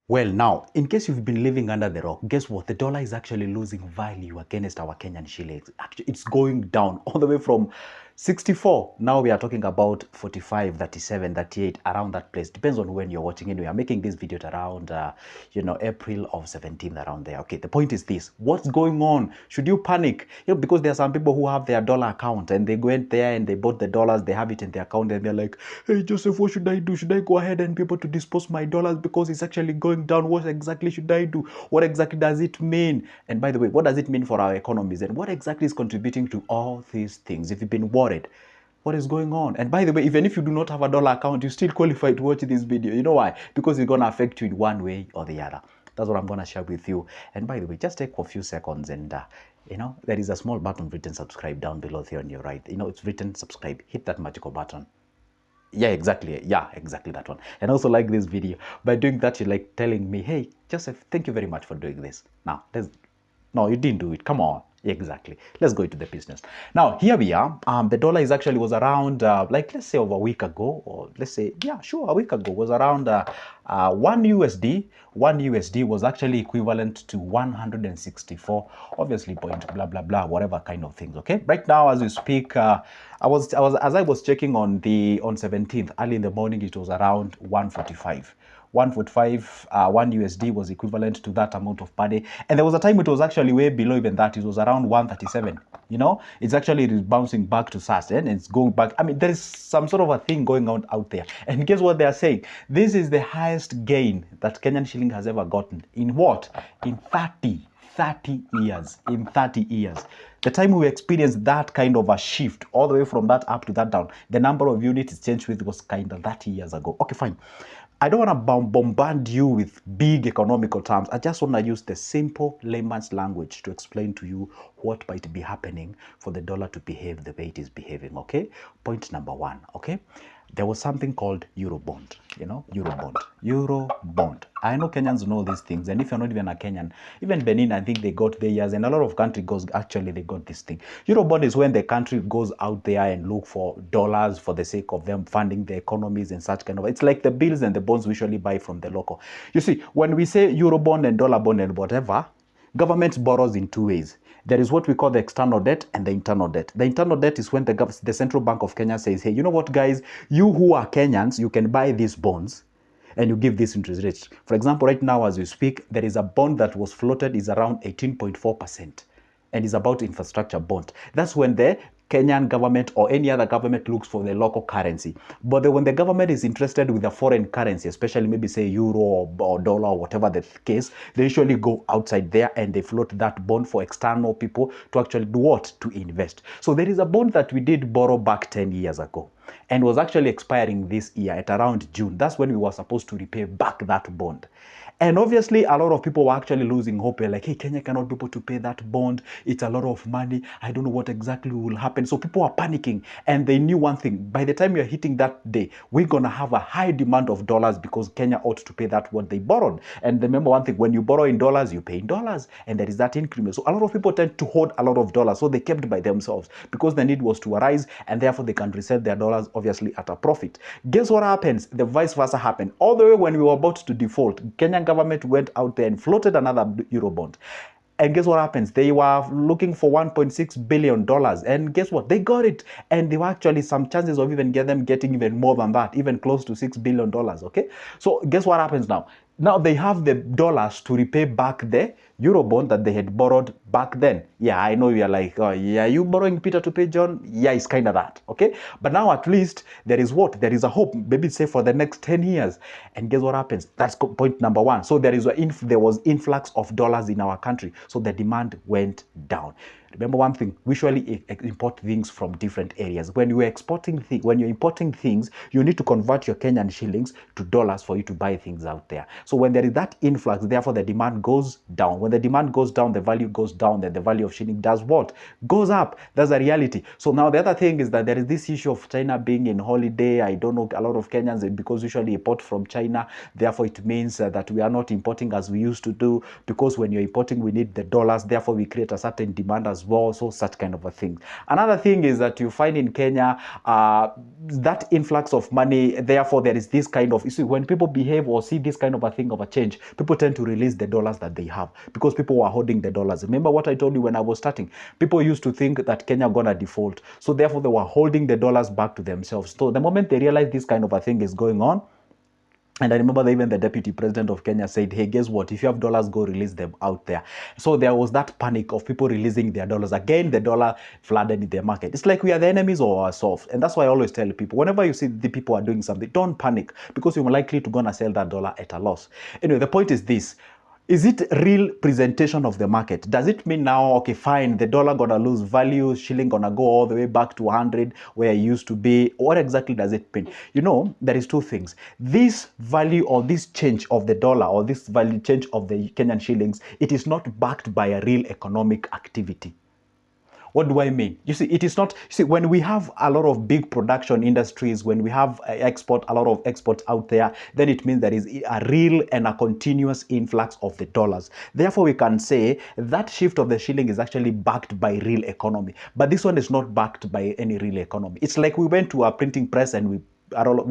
Well, now, in case you've been living under the rock, guess what? The dollar is actually losing value against our Kenyan shillings. Actually, it's going down all the way from 64. Now we are talking about 45, 37, 38, around that place. Depends on when you're watching. Anyway, I'm making this video at around, April of 17th, around there. Okay, the point is this. What's going on? Should you panic? Because there are some people who have their dollar account and they went there and they bought the dollars, they have it in their account and they're like, hey, Joseph, what should I do? Should I go ahead and be able to dispose my dollars because it's actually going down? What exactly should I do? What exactly does it mean? And by the way, what does it mean for our economies? And what exactly is contributing to all these things? If you've been worried, what is going on? And by the way, even if you do not have a dollar account, you still qualify to watch this video. You know why? Because it's going to affect you in one way or the other. That's what I'm going to share with you. And by the way, just take a few seconds and, there is a small button written subscribe down below there on your right. It's written subscribe. Hit that magical button. Yeah, exactly. Yeah, exactly that one. And also like this video. By doing that, you're like telling me, hey, Joseph, thank you very much for doing this. Now, no, you didn't do it. Come on. Exactly. Let's go into the business. Now, here we are. The dollar was around, let's say over a week ago, or let's say, yeah, sure, a week ago, was around 1 USD. 1 USD was actually equivalent to 164, obviously point blah, blah, blah, whatever kind of things, okay? Right now, as we speak, as I was checking on 17th, early in the morning, it was around 145. 145, 1 USD was equivalent to that amount of per day. And there was a time it was actually way below even that. It was around 137. It's actually bouncing back to SARS and it's going back. I mean, there is some sort of a thing going on out there. And guess what they are saying? This is the highest gain that Kenyan shilling has ever gotten. In what? In 30 years. In 30 years. The time we experienced that kind of a shift, all the way from that up to that down, the number of units it's changed with was kind of 30 years ago. Okay, fine. I don't want to bombard you with big economical terms. I just want to use the simple layman's language to explain to you what might be happening for the dollar to behave the way it is behaving, okay? Point number one, okay? There was something called Eurobond, Eurobond. I know Kenyans know these things, and if you're not even a Kenyan, even Benin, I think they got theirs, and a lot of countries they got this thing. Eurobond is when the country goes out there and look for dollars for the sake of them funding the economies and such kind of. It's like the bills and the bonds we usually buy from the local. You see, when we say Eurobond and dollar bond and whatever, government borrows in two ways. There is what we call the external debt and the internal debt. The internal debt is when the Central Bank of Kenya says, hey, you know what, guys, you who are Kenyans, you can buy these bonds and you give this interest rate. For example, right now as we speak, there is a bond that was floated is around 18.4% and is about infrastructure bond. That's when the Kenyan government or any other government looks for the local currency. But when the government is interested with a foreign currency, especially maybe say euro or dollar or whatever the case, they usually go outside there and they float that bond for external people to actually do what? To invest. So there is a bond that we did borrow back 10 years ago and was actually expiring this year at around June. That's when we were supposed to repay back that bond. And obviously, a lot of people were actually losing hope. They're like, hey, Kenya cannot be able to pay that bond. It's a lot of money. I don't know what exactly will happen. So people are panicking. And they knew one thing. By the time you're hitting that day, we're going to have a high demand of dollars because Kenya ought to pay that what they borrowed. And remember one thing, when you borrow in dollars, you pay in dollars. And there is that increment. So a lot of people tend to hoard a lot of dollars. So they kept by themselves because the need was to arise. And therefore, they can resell their dollars, obviously, at a profit. Guess what happens? The vice versa happened. All the way when we were about to default, Kenyan government went out there and floated another Eurobond. And guess what happens? They were looking for $1.6 billion. And guess what? They got it. And there were actually some chances of even getting even more than that, even close to $6 billion. Okay? So guess what happens now? Now they have the dollars to repay back the Eurobond that they had borrowed back then. Yeah, I know you're like, oh, yeah, you borrowing Peter to pay John? Yeah, it's kind of that, okay? But now at least there is what? There is a hope, maybe say for the next 10 years. And guess what happens? That's point number one. So there was influx of dollars in our country. So the demand went down. Remember one thing, we usually import things from different areas. When you're importing things, you need to convert your Kenyan shillings to dollars for you to buy things out there. So when there is that influx, therefore the demand goes down. When the demand goes down, the value goes down, then the value of shilling does what? Goes up. That's a reality. So now the other thing is that there is this issue of China being in holiday. I don't know, a lot of Kenyans, because we usually import from China, therefore it means that we are not importing as we used to do, because when you're importing, we need the dollars, therefore we create a certain demand as as well. So such kind of a thing. Another thing is that you find in Kenya, that influx of money, therefore there is this kind of, you see, when people behave or see this kind of a thing of a change, people tend to release the dollars that they have because people were holding the dollars. Remember what I told you when I was starting? People used to think that Kenya gonna default. So therefore they were holding the dollars back to themselves. So the moment they realize this kind of a thing is going on, and I remember that even the deputy president of Kenya said, hey, guess what? If you have dollars, go release them out there. So there was that panic of people releasing their dollars. Again, the dollar flooded in the market. It's like we are the enemies of ourselves. And that's why I always tell people, whenever you see the people are doing something, don't panic because you're likely to gonna sell that dollar at a loss. Anyway, the point is this. Is it real presentation of the market? Does it mean now, okay, fine, the dollar gonna lose value, shilling gonna go all the way back to 100 where it used to be? What exactly does it mean? You know, there is two things. This value or this change of the dollar or this value change of the Kenyan shillings, it is not backed by a real economic activity. What do I mean? You see, it is not, you see, when we have a lot of big production industries, when we have a lot of exports out there, then it means there is a real and a continuous influx of the dollars. Therefore, we can say that shift of the shilling is actually backed by real economy. But this one is not backed by any real economy. It's like we went to a printing press and we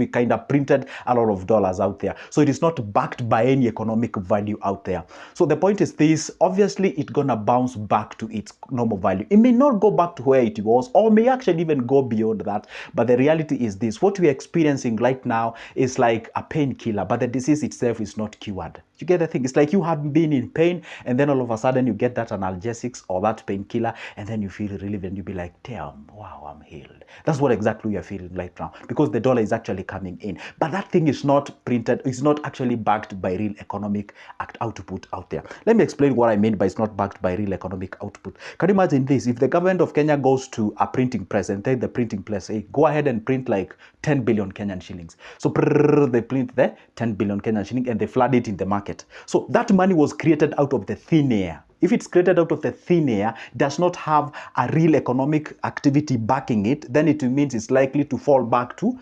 kind of printed a lot of dollars out there. So it is not backed by any economic value out there. So the point is this, obviously it's gonna bounce back to its normal value. It may not go back to where it was or may actually even go beyond that. But the reality is this, what we're experiencing right now is like a painkiller, but the disease itself is not cured. You get the thing? It's like you have been in pain and then all of a sudden you get that analgesics or that painkiller and then you feel relieved and you be like, damn, wow, I'm healed. That's what exactly you're feeling right now because the dollar is actually coming in. But that thing is not printed, it's not actually backed by real economic output out there. Let me explain what I mean by it's not backed by real economic output. Can you imagine this? If the government of Kenya goes to a printing press and tell the printing press, hey, go ahead and print like 10 billion Kenyan shillings. So they print the 10 billion Kenyan shillings and they flood it in the market. So that money was created out of the thin air. If it's created out of the thin air, does not have a real economic activity backing it, then it means it's likely to fall back to,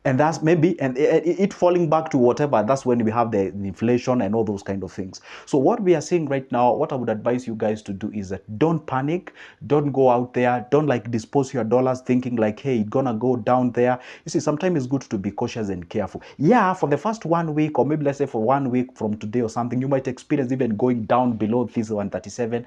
and that's maybe, and it falling back to whatever, that's when we have the inflation and all those kind of things. So what we are seeing right now, what I would advise you guys to do is that don't panic, don't go out there, don't like dispose your dollars thinking like, hey, it's gonna go down there. You see, sometimes it's good to be cautious and careful. Yeah, for the first 1 week, or maybe let's say for 1 week from today or something, you might experience even going down below this 137.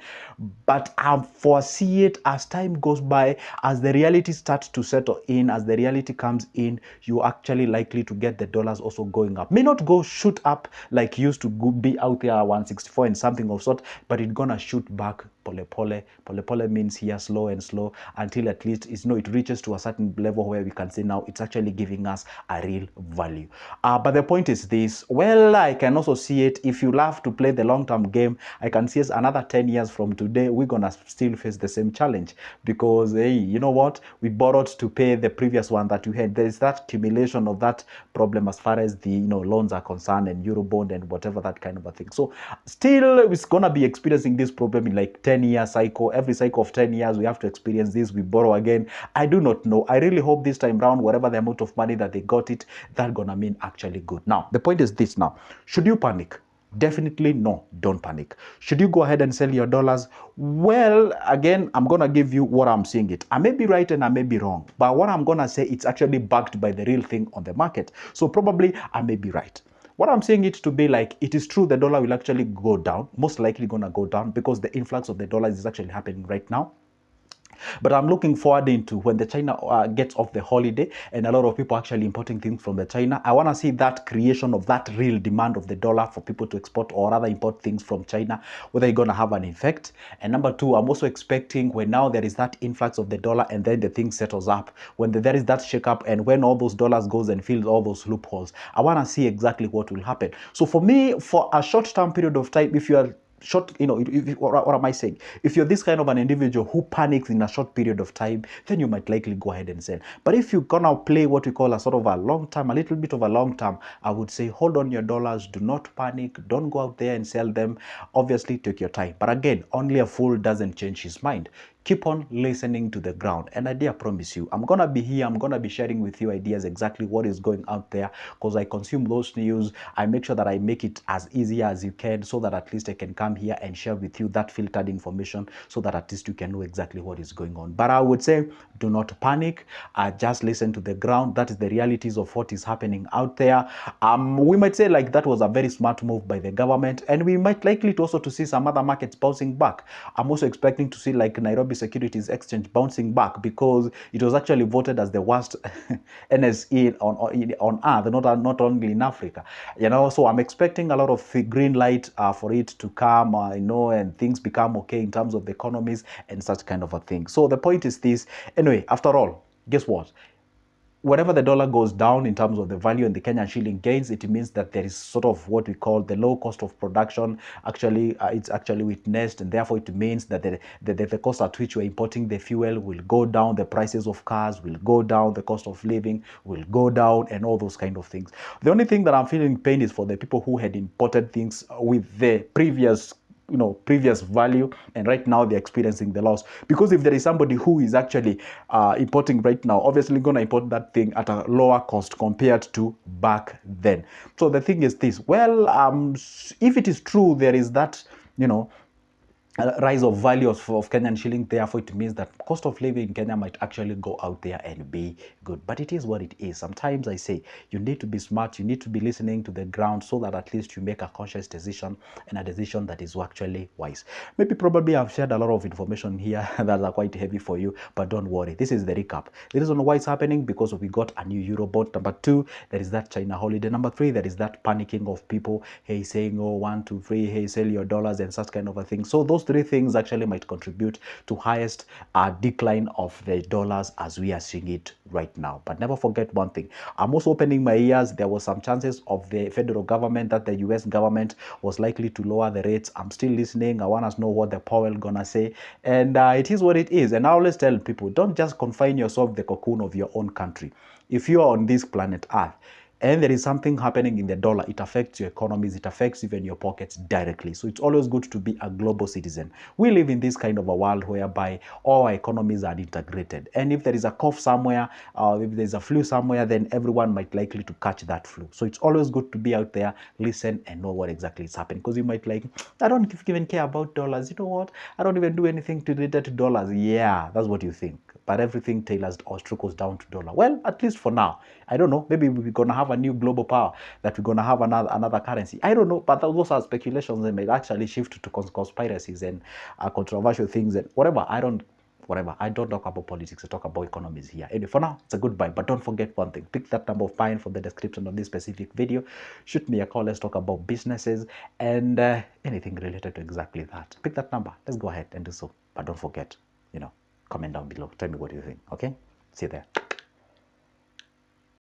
But I foresee it as time goes by, as the reality starts to settle in, as the reality comes in, you actually likely to get the dollars also going up. May not go shoot up like used to be out there 164 and something of sort, but it's gonna shoot back pole pole. Pole pole means here slow and slow until at least it's, it reaches to a certain level where we can say now it's actually giving us a real value. But the point is this, well, I can also see it, if you love to play the long-term game, I can see another 10 years from today, we're gonna still face the same challenge because, hey, you know what? We borrowed to pay the previous one that we had. There is that accumulation of that problem as far as the loans are concerned and Eurobond and whatever, that kind of a thing. So still it's gonna be experiencing this problem in like 10-year cycle. Every cycle of 10 years we have to experience this. We borrow again. I do not know. I really hope this time round, whatever the amount of money that they got it, that gonna mean actually good. Now the point is this, now should you panic? Definitely no, don't panic. Should you go ahead and sell your dollars? Well, again, I'm going to give you what I'm seeing it. I may be right and I may be wrong, but what I'm going to say, it's actually backed by the real thing on the market. So probably I may be right. What I'm saying it to be like, it is true the dollar will actually go down, most likely going to go down because the influx of the dollars is actually happening right now. But I'm looking forward into when the China gets off the holiday and a lot of people actually importing things from the China. I want to see that creation of that real demand of the dollar for people to export or rather import things from China, whether it's going to have an effect. And number two, I'm also expecting when now there is that influx of the dollar and then the thing settles up, when there is that shake up and when all those dollars goes and fills all those loopholes, I want to see exactly what will happen. So for me, for a short-term period of time, if you are short, what am I saying? If you're this kind of an individual who panics in a short period of time, then you might likely go ahead and sell. But if you're gonna play what we call a sort of a long term, a little bit of a long term, I would say hold on your dollars, do not panic, don't go out there and sell them. Obviously take your time. But again, only a fool doesn't change his mind. Keep on listening to the ground. And I dare promise you, I'm going to be here. I'm going to be sharing with you ideas exactly what is going out there, because I consume those news. I make sure that I make it as easy as you can, so that at least I can come here and share with you that filtered information, so that at least you can know exactly what is going on. But I would say, do not panic. Just listen to the ground. That is the realities of what is happening out there. We might say like that was a very smart move by the government, and we might likely to also to see some other markets bouncing back. I'm also expecting to see like Nairobi Securities Exchange bouncing back, because it was actually voted as the worst NSE on earth, not only in Africa. So I'm expecting a lot of green light for it to come, and things become okay in terms of the economies and such kind of a thing. So the point is this. Anyway, after all, guess what? Whenever the dollar goes down in terms of the value and the Kenyan shilling gains, it means that there is sort of what we call the low cost of production. Actually, it's actually witnessed, and therefore it means that the cost at which we're importing the fuel will go down, the prices of cars will go down, the cost of living will go down, and all those kind of things. The only thing that I'm feeling pain is for the people who had imported things with the previous value, and right now they're experiencing the loss. Because if there is somebody who is actually importing right now, obviously going to import that thing at a lower cost compared to back then. So the thing is this, well, if it is true there is that rise of value of Kenyan shilling, therefore it means that cost of living in Kenya might actually go out there and be good. But it is what it is. Sometimes I say you need to be smart, you need to be listening to the ground, so that at least you make a conscious decision, and a decision that is actually wise. Probably I've shared a lot of information here that are quite heavy for you, but don't worry. This is the recap. The reason why it's happening, because we got a new Eurobond. Number 2, there is that China holiday. Number 3, there is that panicking of people, hey, saying, oh, 1, 2, 3, hey, sell your dollars and such kind of a thing. So those 3 things actually might contribute to highest decline of the dollars as we are seeing it right now. But never forget one thing. I'm also opening my ears. There was some chances of the federal government that the US government was likely to lower the rates. I'm still listening. I want to know what the Powell gonna say. And it is what it is. And I always tell people, don't just confine yourself the cocoon of your own country. If you are on this planet Earth, and there is something happening in the dollar, it affects your economies, it affects even your pockets directly. So it's always good to be a global citizen. We live in this kind of a world whereby all our economies are integrated. And if there is a cough somewhere, if there's a flu somewhere, then everyone might likely to catch that flu. So it's always good to be out there, listen, and know what exactly is happening. Because you might I don't even care about dollars. You know what? I don't even do anything related to dollars. Yeah, that's what you think. But everything tailors or trickles down to dollar. Well, at least for now. I don't know. Maybe we're going to have a new global power, that we're going to have another currency. I don't know. But those are speculations, and may actually shift to conspiracies and controversial things and whatever. I don't talk about politics. I talk about economies here. Anyway, for now, it's a goodbye. But don't forget one thing. Pick that number of pine from the description of this specific video. Shoot me a call. Let's talk about businesses and anything related to exactly that. Pick that number. Let's go ahead and do so. But don't forget, comment down below. Tell me what you think. Okay? See you there.